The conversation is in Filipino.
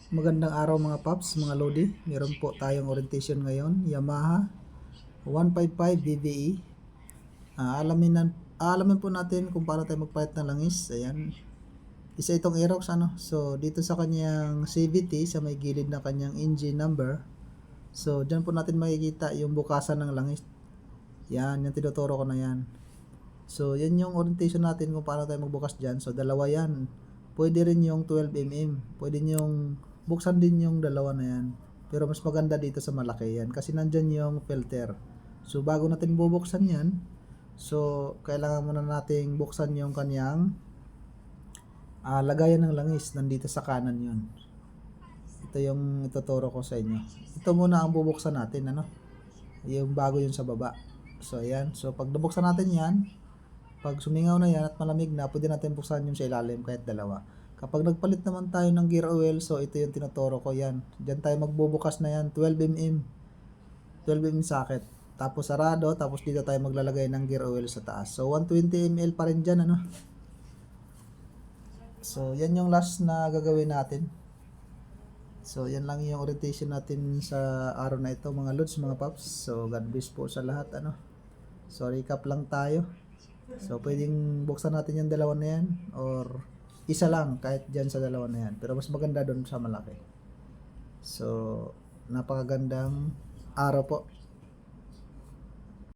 Magandang araw mga paps, mga lodi. Meron po tayong orientation ngayon, Yamaha 155 VVE. Alamin po natin kung paano tayo magpalit ng langis. Ayan. Isa itong Aerox ano. So dito sa kanyang CVT sa may gilid ng kanyang engine number. So diyan po natin makikita yung bukasan ng langis. Yan, yung tinuturo ko na yan. So yan yung orientation natin kung paano tayo magbukas diyan. So dalawa yan. Pwede rin yung 12mm. Pwede yung buksan din yung dalawa na yan. Pero mas maganda dito sa malaki yan. Kasi nandyan yung filter. So bago natin bubuksan yan, so kailangan muna nating buksan yung kanyang lagayan ng langis. Nandito sa kanan yun. Ito yung ituturo ko sa inyo. Ito muna ang bubuksan natin. Ano? Yung bago yun sa baba. So ayan. So pag nabuksan natin yan, pag sumingaw na yan at malamig na, pwede natin buksan yung sa ilalim kahit dalawa. Kapag nagpalit naman tayo ng gear oil, so ito yung tinuturo ko yan. Diyan tayo magbubukas na yan, 12mm. 12mm socket. Tapos sarado, tapos dito tayo maglalagay ng gear oil sa taas. So 120 ml pa rin dyan, ano? So yan yung last na gagawin natin. So yan lang yung orientation natin sa araw na ito mga lods, mga paps. So God bless po sa lahat, ano? So recap lang tayo. So pwedeng buksan natin yung dalawa na yan or isa lang kahit dyan sa dalawa na yan. Pero mas maganda doon sa malaki. So napakagandang araw po.